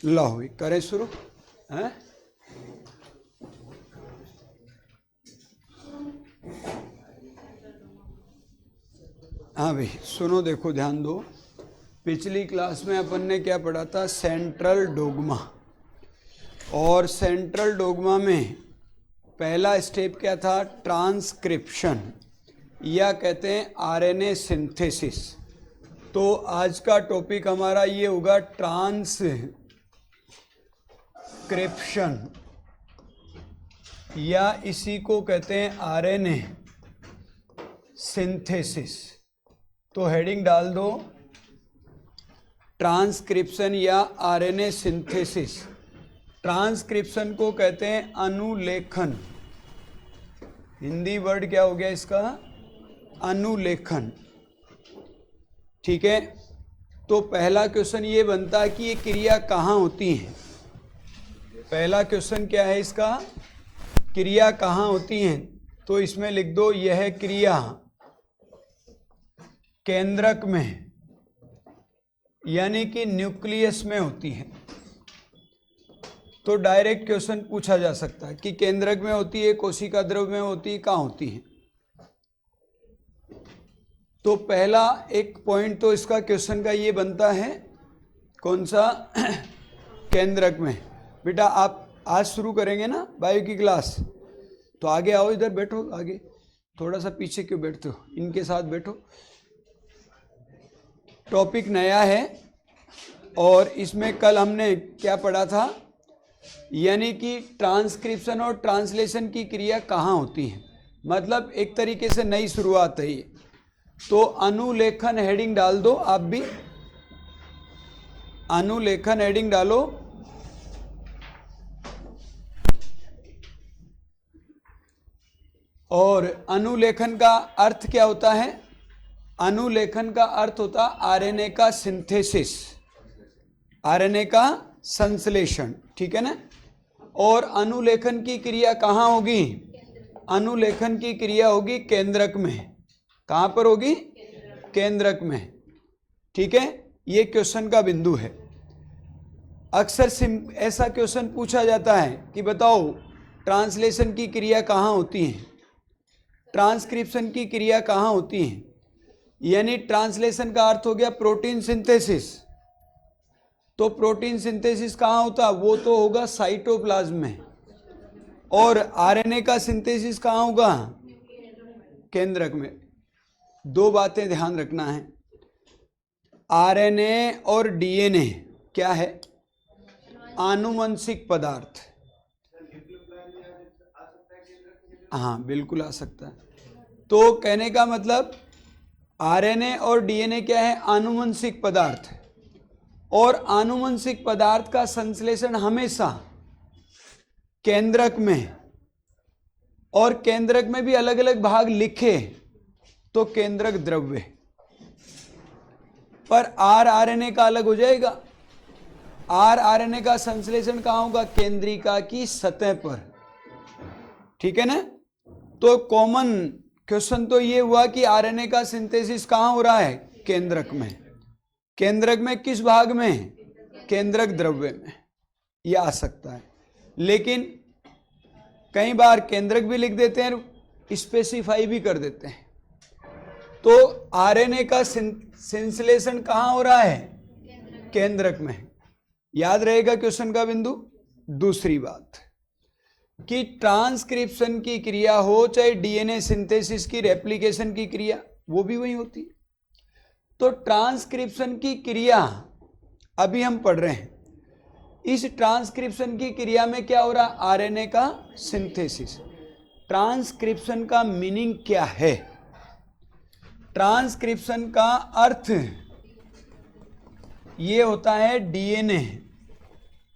लो करें शुरू हैं। हाँ भाई सुनो, देखो ध्यान दो। पिछली क्लास में अपन ने क्या पढ़ा था? Central dogma. और सेंट्रल डोग्मा में पहला स्टेप क्या था? ट्रांसक्रिप्शन, या कहते हैं आरएनए सिंथेसिस। तो आज का टॉपिक हमारा ये होगा ट्रांसक्रिप्शन, या इसी को कहते हैं आरएनए सिंथेसिस। तो हेडिंग डाल दो ट्रांसक्रिप्शन या आरएनए सिंथेसिस। ट्रांसक्रिप्शन को कहते हैं अनुलेखन। हिंदी वर्ड क्या हो गया इसका? अनुलेखन। ठीक है। तो पहला क्वेश्चन ये बनता है कि ये क्रिया कहाँ होती है। पहला क्वेश्चन क्या है इसका? क्रिया कहाँ होती है? तो इसमें लिख दो यह क्रिया केंद्रक में यानी कि न्यूक्लियस में होती है। तो डायरेक्ट क्वेश्चन पूछा जा सकता है कि केंद्रक में होती है, कोशिका द्रव में होती है, कहाँ होती है। तो पहला एक पॉइंट तो इसका क्वेश्चन का ये बनता है, कौन सा? केंद्रक में। बेटा आप आज शुरू करेंगे ना बायो की क्लास, तो आगे आओ, इधर बैठो, आगे थोड़ा सा पीछे क्यों बैठते हो, इनके साथ बैठो। टॉपिक नया है और इसमें कल हमने क्या पढ़ा था, यानी कि ट्रांसक्रिप्शन और ट्रांसलेशन की क्रिया कहाँ होती है। मतलब एक तरीके से नई शुरुआत है ये। तो अनुलेखन हेडिंग डाल दो, आप भी अनुलेखन हेडिंग डालो। और अनुलेखन का अर्थ क्या होता है? अनुलेखन का अर्थ होता आरएनए का सिंथेसिस, आरएनए का संश्लेषण। ठीक है ना। और अनुलेखन की क्रिया कहाँ होगी? अनुलेखन की क्रिया होगी केंद्रक में। कहाँ पर होगी? केंद्रक में। ठीक है। ये क्वेश्चन का बिंदु है। अक्सर ऐसा क्वेश्चन पूछा जाता है कि बताओ ट्रांसलेशन की क्रिया कहाँ होती है, ट्रांसक्रिप्शन की क्रिया कहाँ होती है। यानी ट्रांसलेशन का अर्थ हो गया प्रोटीन सिंथेसिस। तो प्रोटीन सिंथेसिस कहाँ होता? वो तो होगा साइटोप्लाज्म में। और आरएनए का सिंथेसिस कहाँ होगा? केंद्रक में। दो बातें ध्यान रखना है, आरएनए और डीएनए क्या है? आनुवंशिक पदार्थ। हाँ बिल्कुल आ सकता है। तो कहने का मतलब आरएनए और डीएनए क्या है? आनुवंशिक पदार्थ। और आनुवंशिक पदार्थ का संश्लेषण हमेशा केंद्रक में, और केंद्रक में भी अलग अलग भाग लिखे तो केंद्रक द्रव्य। पर आरएनए का अलग हो जाएगा। आरएनए का संश्लेषण कहाँ होगा? केंद्रिका की सतह पर। ठीक है ना। तो कॉमन क्वेश्चन तो ये हुआ कि आरएनए का सिंथेसिस कहाँ हो रहा है? केंद्रक में। केंद्रक में किस भाग में? केंद्रक द्रव्य में। यह आ सकता है। लेकिन कई बार केंद्रक भी लिख देते हैं, स्पेसिफाई भी कर देते हैं। तो आरएनए का संश्लेषण कहाँ हो रहा है? केंद्रक में। याद रहेगा क्वेश्चन का बिंदु। दूसरी बात कि ट्रांसक्रिप्शन की क्रिया हो चाहे डीएनए सिंथेसिस की रेप्लिकेशन की क्रिया, वो भी वही होती है। तो ट्रांसक्रिप्शन की क्रिया अभी हम पढ़ रहे हैं। इस ट्रांसक्रिप्शन की क्रिया में क्या हो रहा? आरएनए का सिंथेसिस। ट्रांसक्रिप्शन का मीनिंग क्या है? ट्रांसक्रिप्शन का अर्थ ये होता है डीएनए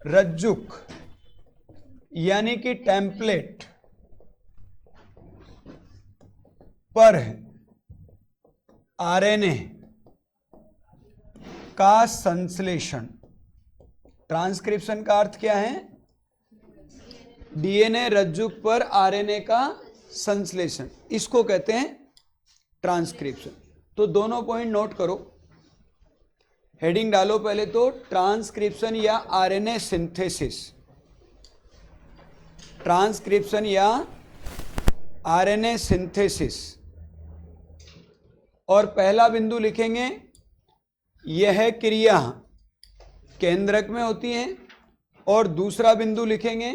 रज्जुक यानी कि टेम्पलेट पर आरएनए का संश्लेषण। ट्रांसक्रिप्शन का अर्थ क्या है? डीएनए रज्जुक पर आरएनए का संश्लेषण, इसको कहते हैं ट्रांसक्रिप्शन। तो दोनों पॉइंट नोट करो। हेडिंग डालो पहले तो, ट्रांसक्रिप्शन या आरएनए सिंथेसिस, ट्रांसक्रिप्शन या आरएनए सिंथेसिस। और पहला बिंदु लिखेंगे, यह क्रिया केंद्रक में होती है, और दूसरा बिंदु लिखेंगे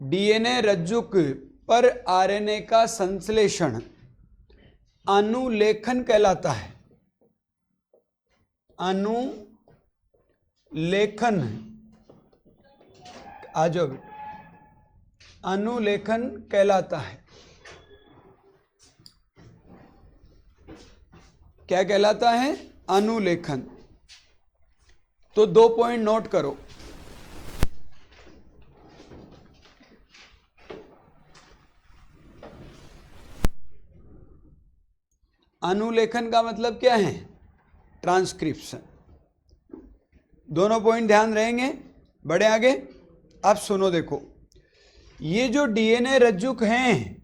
डीएनए रज्जुक पर आरएनए का संश्लेषण अनुलेखन कहलाता है। अनुलेखन, आ जाओ बेटा, अनुलेखन कहलाता है। क्या कहलाता है? अनुलेखन। तो 2 पॉइंट नोट करो। अनुलेखन का मतलब क्या है? ट्रांसक्रिप्शन। दोनों पॉइंट ध्यान रहेंगे। बढ़े आगे। अब सुनो, देखो, ये जो डीएनए रज्जुक हैं,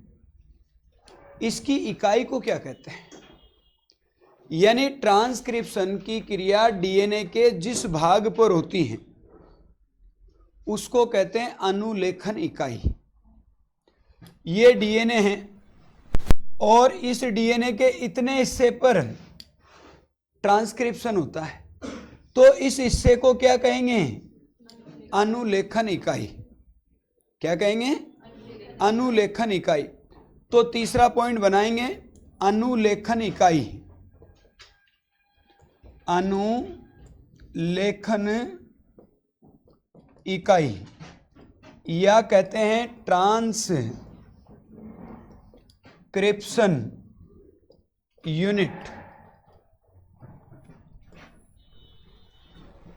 इसकी इकाई को क्या कहते हैं? यानी ट्रांसक्रिप्शन की क्रिया डीएनए के जिस भाग पर होती है उसको कहते हैं अनुलेखन इकाई। ये डीएनए है और इस डीएनए के इतने हिस्से पर ट्रांसक्रिप्शन होता है, तो इस हिस्से को क्या कहेंगे? अनुलेखन इकाई। क्या कहेंगे? अनुलेखन इकाई। तो तीसरा पॉइंट बनाएंगे, अनुलेखन इकाई। अनुलेखन इकाई या कहते हैं ट्रांसक्रिप्शन यूनिट।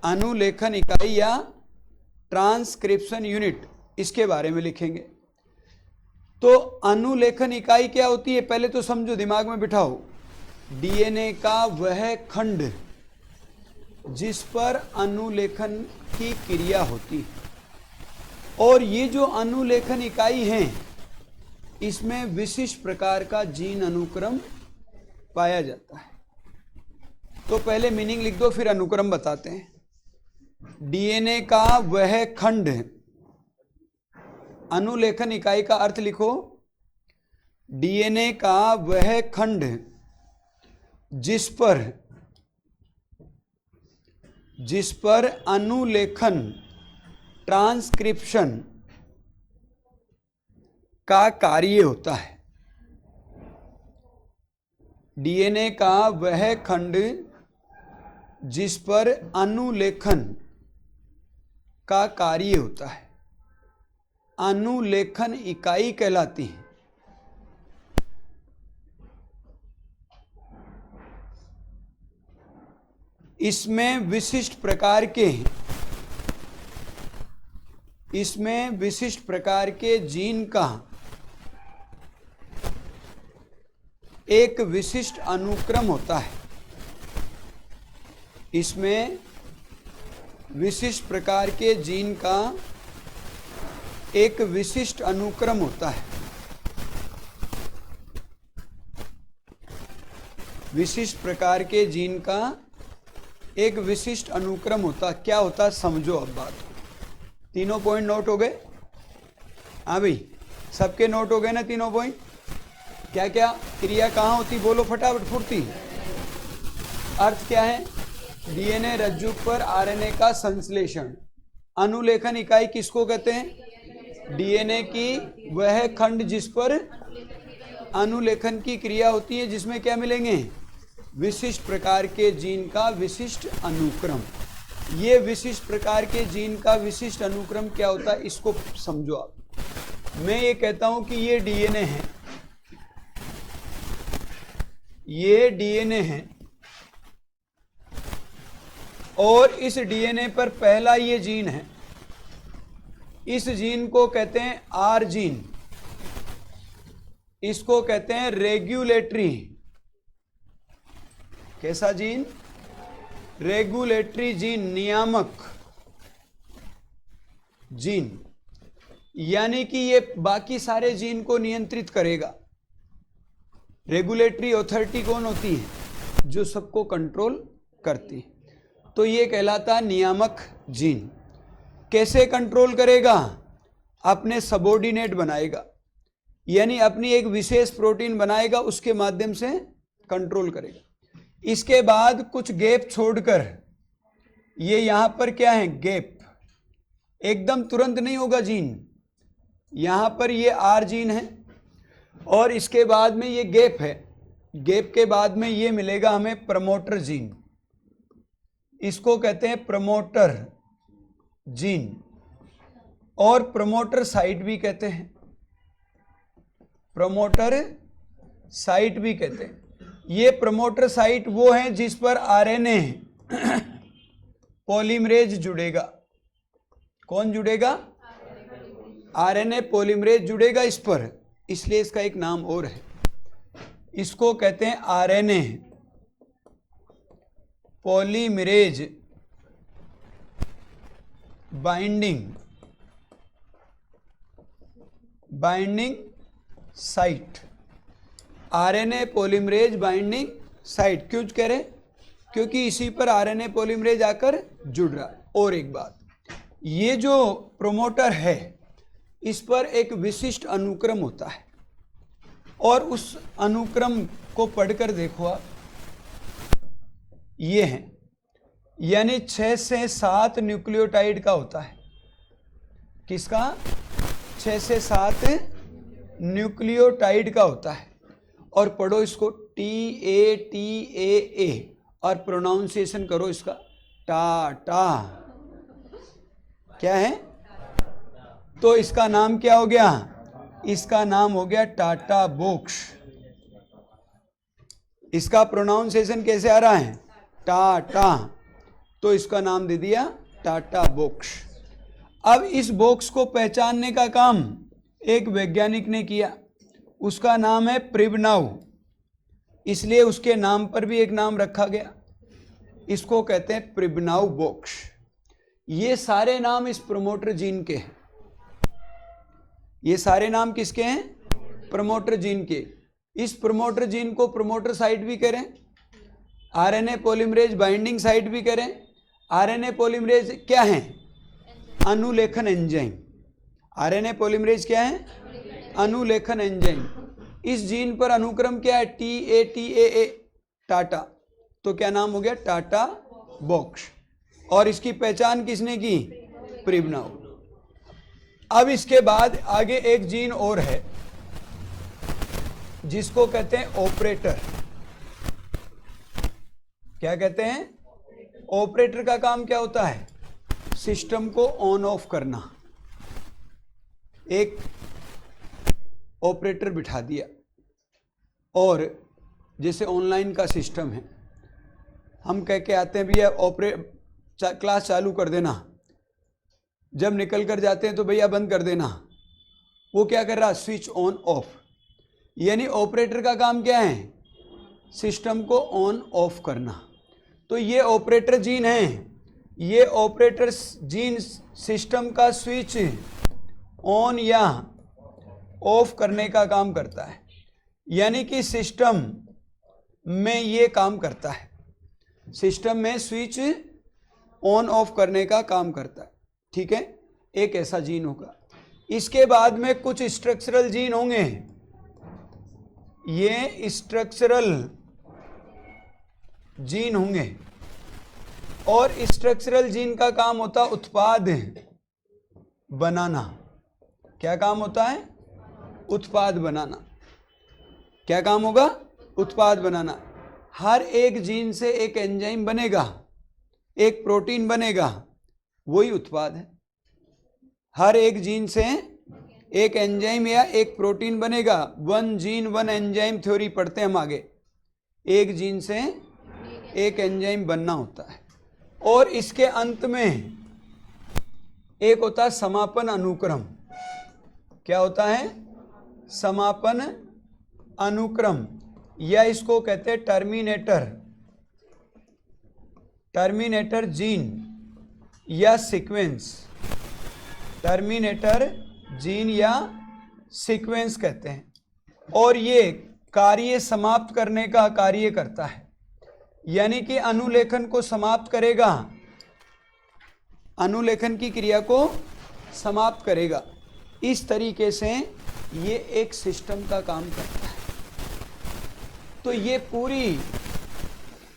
अनुलेखन इकाई या ट्रांसक्रिप्शन यूनिट, इसके बारे में लिखेंगे। तो अनुलेखन इकाई क्या होती है पहले तो समझो, दिमाग में बिठाओ। डीएनए का वह खंड जिस पर अनुलेखन की क्रिया होती है, और ये जो अनुलेखन इकाई है इसमें विशिष्ट प्रकार का जीन अनुक्रम पाया जाता है। तो पहले मीनिंग लिख दो, फिर अनुक्रम बताते हैं। डीएनए का वह खंड, अनुलेखन इकाई का अर्थ लिखो, डीएनए का वह खंड जिस पर अनुलेखन ट्रांसक्रिप्शन का कार्य होता है। डीएनए का वह खंड जिस पर अनुलेखन का कार्य होता है, अनुलेखन इकाई कहलाती है। इसमें विशिष्ट प्रकार के जीन का एक विशिष्ट अनुक्रम होता है। इसमें विशिष्ट प्रकार के जीन का एक विशिष्ट अनुक्रम होता है। विशिष्ट प्रकार के जीन का एक विशिष्ट अनुक्रम होता, क्या होता समझो अब बात। तीनों पॉइंट नोट हो गए? हाँ भाई, सबके नोट हो गए ना तीनों पॉइंट? क्या क्या क्रिया कहाँ होती, बोलो फटाफट फुर्ती। अर्थ क्या है? डीएनए रज्जुक पर आरएनए का संश्लेषण। अनुलेखन इकाई किसको कहते हैं? डीएनए की वह खंड जिस पर अनुलेखन की क्रिया होती है, जिसमें क्या मिलेंगे? विशिष्ट प्रकार के जीन का विशिष्ट अनुक्रम। ये विशिष्ट प्रकार के जीन का विशिष्ट अनुक्रम क्या होता है, इसको समझो आप। मैं ये कहता हूं कि ये डीएनए है, ये डीएनए है, और इस डीएनए पर पहला ये जीन है। इस जीन को कहते हैं आर जीन। इसको कहते हैं रेगुलेटरी। कैसा जीन? रेगुलेटरी जीन, नियामक जीन। यानी कि ये बाकी सारे जीन को नियंत्रित करेगा। रेगुलेटरी अथॉरिटी कौन होती है? जो सबको कंट्रोल करती है। तो ये कहलाता नियामक जीन। कैसे कंट्रोल करेगा? अपने सबऑर्डिनेट बनाएगा, यानी अपनी एक विशेष प्रोटीन बनाएगा, उसके माध्यम से कंट्रोल करेगा। इसके बाद कुछ गैप छोड़कर, ये यहां पर क्या है, गैप, एकदम तुरंत नहीं होगा जीन। यहां पर ये आर जीन है और इसके बाद में ये गैप है, गैप के बाद में ये मिलेगा हमें प्रमोटर जीन। इसको कहते हैं प्रमोटर जीन और प्रमोटर साइट भी कहते हैं, प्रमोटर साइट भी कहते हैं। ये प्रमोटर साइट वो है जिस पर आरएनए पॉलीमरेज जुड़ेगा। कौन जुड़ेगा? आरएनए पॉलीमरेज जुड़ेगा इस पर, इसलिए इसका एक नाम और है, इसको कहते हैं RNA polymerase binding site. RNA polymerase binding site क्यों कह रहे? क्योंकि इसी पर आरएनए पॉलीमरेज आकर जुड़ रहा है। और एक बात, ये जो प्रोमोटर है इस पर एक विशिष्ट अनुक्रम होता है और उस अनुक्रम को पढ़कर देखो आप, ये है, यानी 6 से 7 न्यूक्लियोटाइड का होता है। किसका? 6 से 7 न्यूक्लियोटाइड का होता है। और पढ़ो इसको TATA और प्रोनाउंसिएशन करो इसका टाटा। क्या है? तो इसका नाम क्या हो गया? इसका नाम हो गया टाटा बोक्स। इसका प्रोनाउंसिएशन कैसे आ रहा है? टाटा। तो इसका नाम दे दिया टाटा बोक्स। अब इस बॉक्स को पहचानने का काम एक वैज्ञानिक ने किया, उसका नाम है प्रिबनाउ, इसलिए उसके नाम पर भी एक नाम रखा गया, इसको कहते हैं प्रिबनाउ बॉक्स। ये सारे नाम इस प्रमोटर जीन के हैं। ये सारे नाम किसके हैं? प्रमोटर जीन के। इस प्रमोटर जीन को प्रमोटर साइट भी करें, आरएनए पॉलीमरेज बाइंडिंग साइट भी करें। आरएनए पॉलीमरेज क्या है? अनुलेखन एंजाइम। आरएनए पॉलीमरेज क्या है? अनुलेखन एंजाइम। इस जीन पर अनुक्रम क्या है? TATA, टाटा। तो क्या नाम हो गया? TATA box. और इसकी पहचान किसने की? प्रिबनाउ। अब इसके बाद आगे एक जीन और है जिसको कहते हैं ऑपरेटर। क्या कहते हैं? ऑपरेटर का काम क्या होता है? सिस्टम को ऑन ऑफ करना। एक ऑपरेटर बिठा दिया और जैसे ऑनलाइन का सिस्टम है, हम कह के आते हैं भैया क्लास चालू कर देना, जब निकल कर जाते हैं तो भैया बंद कर देना। वो क्या कर रहा? Switch on off. यानी ऑपरेटर का काम क्या है? सिस्टम को ऑन ऑफ करना। तो ये ऑपरेटर जीन है। ये ऑपरेटर जीन सिस्टम का स्विच ऑन या ऑफ करने का काम करता है, यानी कि सिस्टम में ये काम करता है, सिस्टम में स्विच ऑन ऑफ करने का काम करता है। ठीक है, एक ऐसा जीन होगा। इसके बाद में कुछ स्ट्रक्चरल जीन होंगे। ये स्ट्रक्चरल जीन होंगे और स्ट्रक्चरल जीन का काम होता उत्पाद बनाना। क्या काम होता है? उत्पाद बनाना। क्या काम होगा? उत्पाद बनाना। हर एक जीन से एक एंजाइम बनेगा, एक प्रोटीन बनेगा, वही उत्पाद है। हर एक जीन से एक एंजाइम या एक प्रोटीन बनेगा। 1 जीन 1 एंजाइम थ्योरी पढ़ते हैं हम आगे। एक जीन से एक एंजाइम बनना होता है। और इसके अंत में एक होता है समापन अनुक्रम। क्या होता है? समापन अनुक्रम, या इसको कहते हैं टर्मिनेटर जीन या सीक्वेंस। टर्मिनेटर जीन या सीक्वेंस कहते हैं। और ये कार्य समाप्त करने का कार्य करता है। यानी कि अनुलेखन को समाप्त करेगा, अनुलेखन की क्रिया को समाप्त करेगा। इस तरीके से ये एक सिस्टम का काम करता है। तो ये पूरी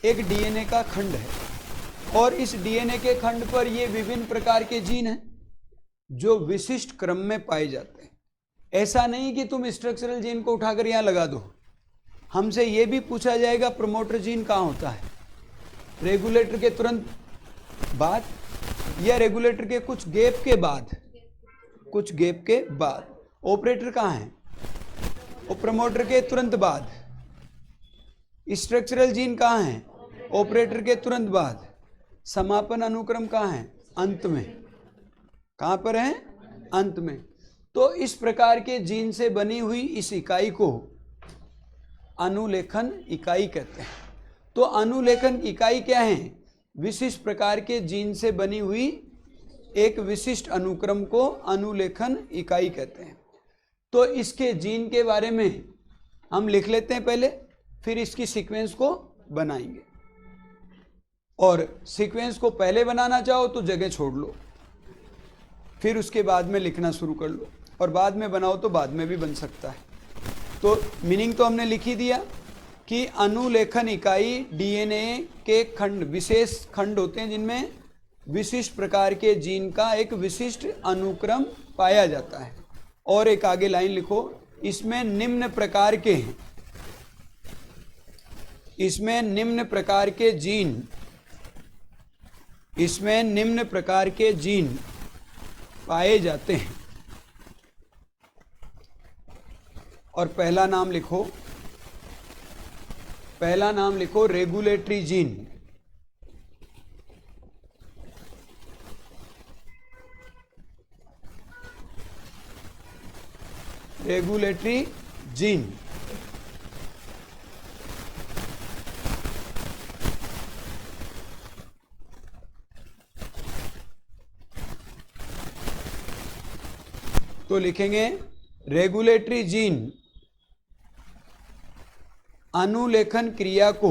एक डीएनए का खंड है और इस डीएनए के खंड पर ये विभिन्न प्रकार के जीन हैं जो विशिष्ट क्रम में पाए जाते हैं। ऐसा नहीं कि तुम स्ट्रक्चरल जीन को उठाकर यहां लगा दो। हमसे यह भी पूछा जाएगा प्रमोटर जीन कहां होता है, रेगुलेटर के तुरंत बाद या रेगुलेटर के कुछ गैप के बाद, कुछ गैप के बाद। ऑपरेटर कहां है, और प्रमोटर के तुरंत बाद। स्ट्रक्चरल जीन कहां है, ऑपरेटर के तुरंत बाद। समापन अनुक्रम कहां है, अंत में। कहां पर है, अंत में। तो इस प्रकार के जीन से बनी हुई इस इकाई को अनुलेखन इकाई कहते हैं। तो अनुलेखन इकाई क्या है, विशिष्ट प्रकार के जीन से बनी हुई एक विशिष्ट अनुक्रम को अनुलेखन इकाई कहते हैं। तो इसके जीन के बारे में हम लिख लेते हैं पहले, फिर इसकी सीक्वेंस को बनाएंगे। और सीक्वेंस को पहले बनाना चाहो तो जगह छोड़ लो, फिर उसके बाद में लिखना शुरू कर लो, और बाद में बनाओ तो बाद में भी बन सकता है। तो मीनिंग तो हमने लिख ही दिया कि अनुलेखन इकाई डीएनए के खंड, विशेष खंड होते हैं जिनमें विशिष्ट प्रकार के जीन का एक विशिष्ट अनुक्रम पाया जाता है। और एक आगे लाइन लिखो, इसमें निम्न प्रकार के हैं, इसमें निम्न प्रकार के जीन, इसमें निम्न प्रकार के जीन पाए जाते हैं। और पहला नाम लिखो, पहला नाम लिखो रेगुलेटरी जीन। Regulatory gene. तो लिखेंगे रेगुलेटरी जीन अनुलेखन क्रिया को,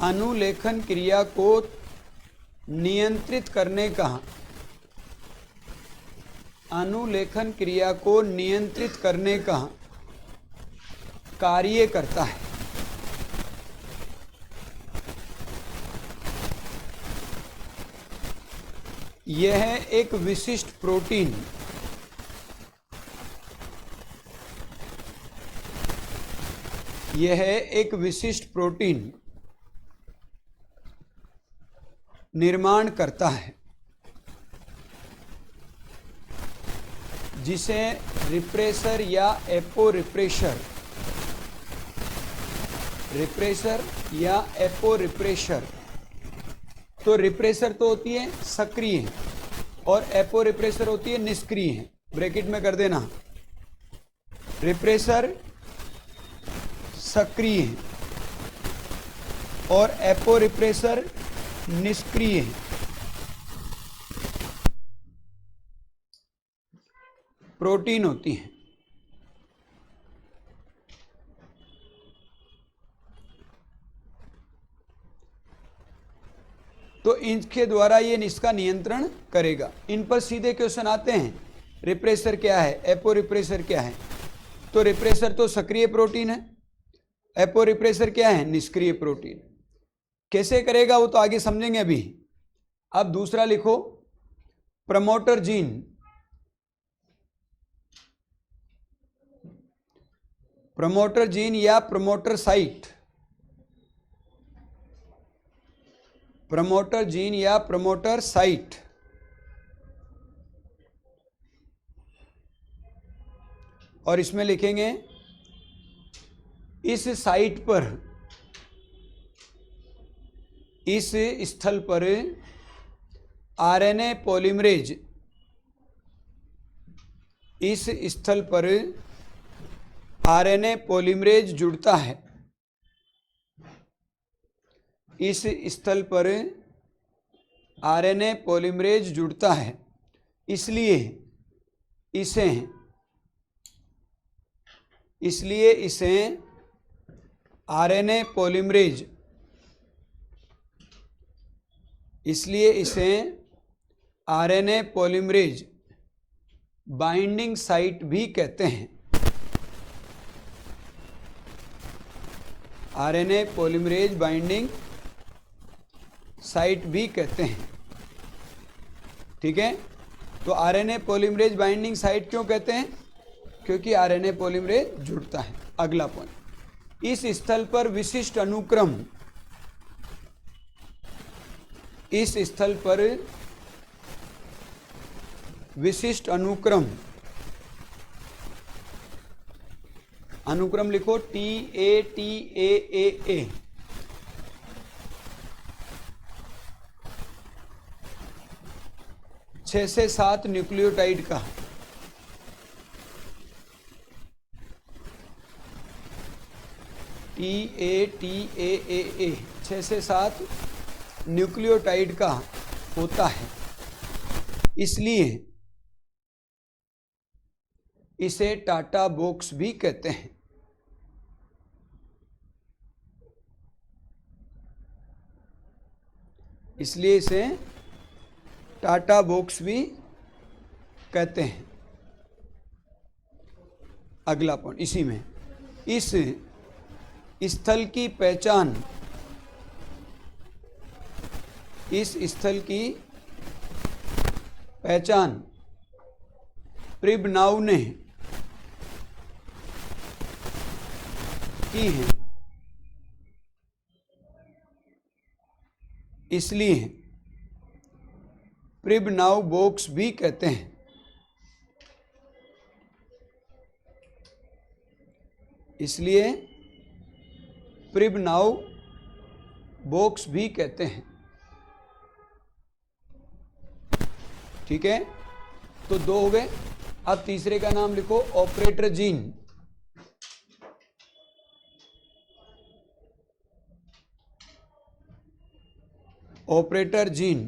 अनुलेखन क्रिया को नियंत्रित करने का, अनुलेखन क्रिया को नियंत्रित करने का कार्य करता है। यह एक विशिष्ट प्रोटीन, यह एक विशिष्ट प्रोटीन निर्माण करता है जिसे रिप्रेसर या एपो रिप्रेशर, रिप्रेसर या एपो रिप्रेशर। तो रिप्रेसर तो होती है सक्रिय और एपो रिप्रेसर होती है निष्क्रिय। ब्रैकेट में कर देना, रिप्रेसर सक्रिय और एपो रिप्रेसर निष्क्रिय। प्रोटीन होती हैं। तो इनके द्वारा ये इसका नियंत्रण करेगा। इन पर सीधे क्वेश्चन आते हैं, रिप्रेसर क्या है, एपो रिप्रेसर क्या है। तो रिप्रेसर तो सक्रिय प्रोटीन है, एपो रिप्रेसर क्या है, निष्क्रिय प्रोटीन। कैसे करेगा वो तो आगे समझेंगे अभी। अब दूसरा लिखो प्रमोटर जीन। प्रमोटर जीन या प्रमोटर साइट, प्रमोटर जीन या प्रमोटर साइट। और इसमें लिखेंगे इस साइट पर, इस स्थल पर आरएनए पॉलीमरेज, इस स्थल पर आरएनए पॉलीमरेज जुड़ता है। इस स्थल पर आरएनए पॉलीमरेज जुड़ता है, इसलिए इसे आरएनए पॉलीमरेज, इसलिए इसे आरएनए पॉलीमरेज बाइंडिंग साइट भी कहते हैं। आरएनए पॉलीमरेज बाइंडिंग साइट भी कहते हैं। ठीक है, तो आरएनए पॉलीमरेज बाइंडिंग साइट क्यों कहते हैं? क्योंकि आरएनए पॉलीमरेज जुड़ता है। अगला पॉइंट, इस स्थल पर विशिष्ट अनुक्रम, इस स्थल पर विशिष्ट अनुक्रम, अनुक्रम लिखो TATAAA, 6 से 7 न्यूक्लियोटाइड का TATAAA 6 से 7 न्यूक्लियोटाइड का होता है, इसलिए इसे टाटा बॉक्स भी कहते हैं। इसलिए इसे टाटा बॉक्स भी कहते हैं। अगला पॉइंट इसी में, इस स्थल की पहचान, इस स्थल की पहचान प्रिबनाउ ने की है, इसलिए प्रिबनाउ बॉक्स भी कहते हैं। इसलिए प्रिबनाउ बॉक्स भी कहते हैं। ठीक है, तो 2 हो गए। अब तीसरे का नाम लिखो, ऑपरेटर जीन। ऑपरेटर जीन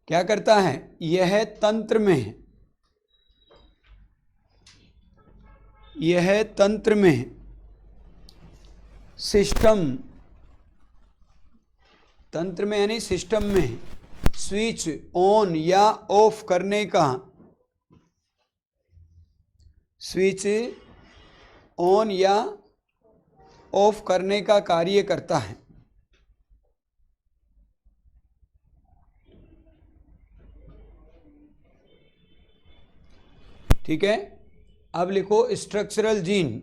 क्या करता है? यह तंत्र में, यह तंत्र में सिस्टम, तंत्र में यानी सिस्टम में स्विच ऑन या ऑफ करने का, स्विच ऑन या ऑफ करने का कार्य करता है। ठीक है, अब लिखो स्ट्रक्चरल जीन।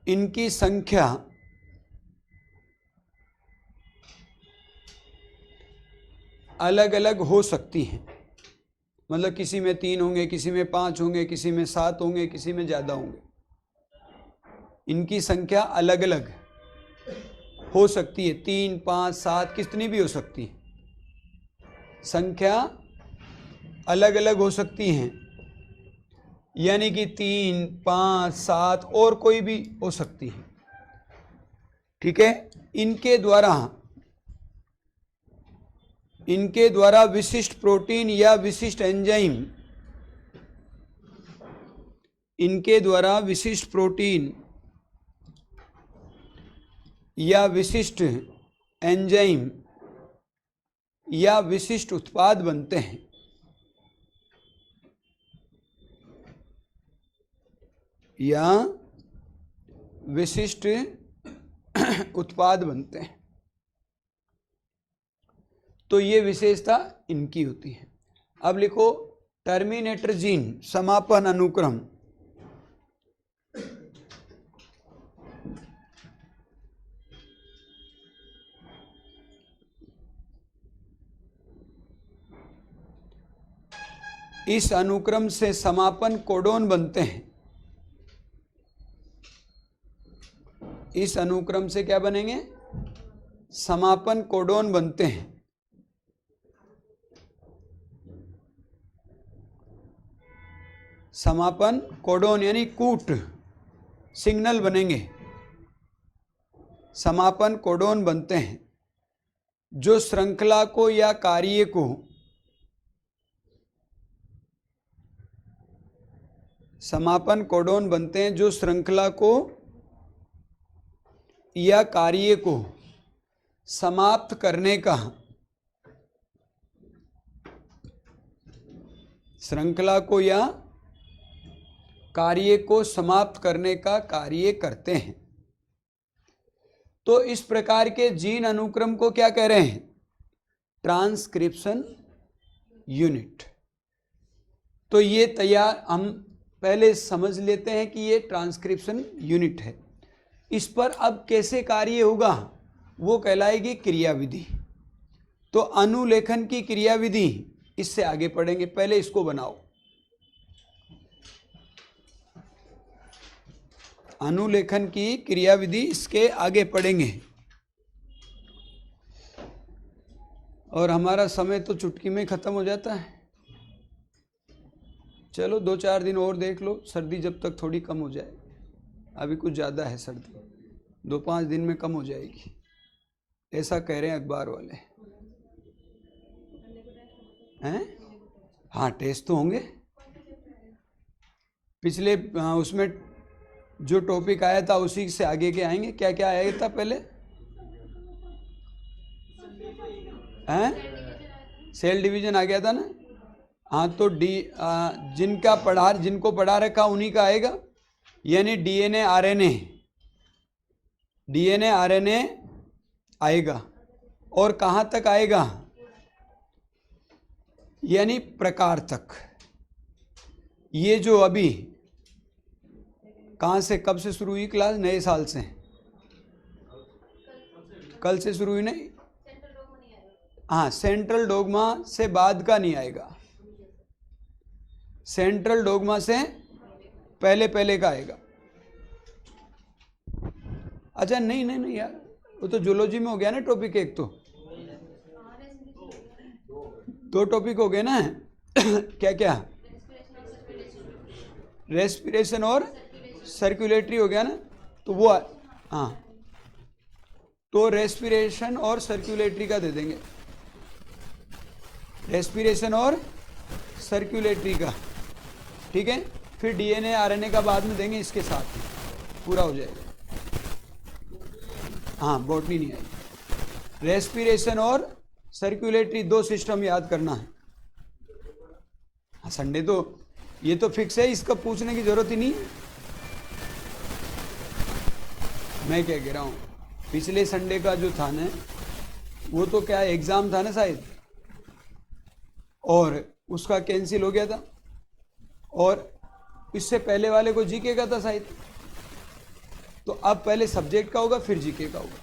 इनकी संख्या अलग अलग हो सकती है, मतलब किसी में 3 होंगे, किसी में 5 होंगे, किसी में 7 होंगे, किसी में ज़्यादा होंगे। इनकी संख्या अलग अलग हो सकती है, 3, 5, 7 कितनी भी हो सकती है, संख्या अलग अलग हो सकती हैं। यानी कि 3, 5, 7 और कोई भी हो सकती है। ठीक है, इनके द्वारा विशिष्ट प्रोटीन या विशिष्ट एंजाइम, इनके द्वारा विशिष्ट प्रोटीन या विशिष्ट एंजाइम या विशिष्ट उत्पाद बनते हैं। या विशिष्ट उत्पाद बनते हैं। तो ये विशेषता इनकी होती है। अब लिखो टर्मिनेटर जीन, समापन अनुक्रम। इस अनुक्रम से समापन कोडोन बनते हैं। इस अनुक्रम से क्या बनेंगे? समापन कोडोन बनते हैं। समापन कोडोन यानी कूट सिग्नल बनेंगे, समापन कोडोन बनते हैं जो श्रृंखला को या कार्य को समापन कोडोन बनते हैं जो श्रृंखला को या कार्य को समाप्त करने का, श्रृंखला को या कार्य को समाप्त करने का कार्य करते हैं। तो इस प्रकार के जीन अनुक्रम को क्या कह रहे हैं? Transcription unit. तो ये तैयार, हम पहले समझ लेते हैं कि ये ट्रांसक्रिप्शन यूनिट है। इस पर अब कैसे कार्य होगा वो कहलाएगी क्रियाविधि। तो अनुलेखन की क्रियाविधि इससे आगे पढ़ेंगे, पहले इसको बनाओ। अनुलेखन की क्रियाविधि इसके आगे पढ़ेंगे। और हमारा समय तो चुटकी में खत्म हो जाता है। चलो 2-4 दिन और देख लो, सर्दी जब तक थोड़ी कम हो जाए। अभी कुछ ज़्यादा है सर्दी, 2-5 दिन में कम हो जाएगी, ऐसा कह रहे हैं अखबार वाले हैं। हाँ, टेस्ट तो होंगे। पिछले उसमें जो टॉपिक आया था उसी से आगे के आएंगे। क्या क्या आया था पहले? हैं? सेल डिवीजन आ गया था ना। हाँ, तो जिनको पढ़ा रखा उन्हीं का आएगा, यानी डीएनए आरएनए आएगा। और कहाँ तक आएगा? यानी प्रकार तक। ये जो अभी कहाँ से, कब से शुरू हुई क्लास? नए साल से, कल से शुरू हुई नहीं? हाँ, सेंट्रल डोगमा से बाद का नहीं आएगा, सेंट्रल डोगमा से पहले का आएगा। अच्छा, नहीं यार, वो तो जूलॉजी में हो गया ना टॉपिक एक। तो 2 टॉपिक हो गए ना। क्या क्या? रेस्पिरेशन और सर्कुलेटरी हो गया ना। तो वो हाँ, तो रेस्पिरेशन और सर्कुलेटरी का दे देंगे, रेस्पिरेशन और सर्कुलेटरी का, ठीक है। फिर डीएनए आरएनए का बाद में देंगे, इसके साथ ही पूरा हो जाएगा। हाँ, बॉटनी नहीं आई। रेस्पिरेशन और सर्कुलेटरी 2 सिस्टम याद करना है। हाँ, संडे तो ये तो फिक्स है, इसका पूछने की जरूरत ही नहीं। मैं क्या कह रहा हूँ, पिछले संडे का जो था ना, वो तो क्या एग्जाम था ना शायद, और उसका कैंसिल हो गया था। और इससे पहले वाले को जीके का था शायद। तो अब पहले सब्जेक्ट का होगा, फिर जीके का होगा।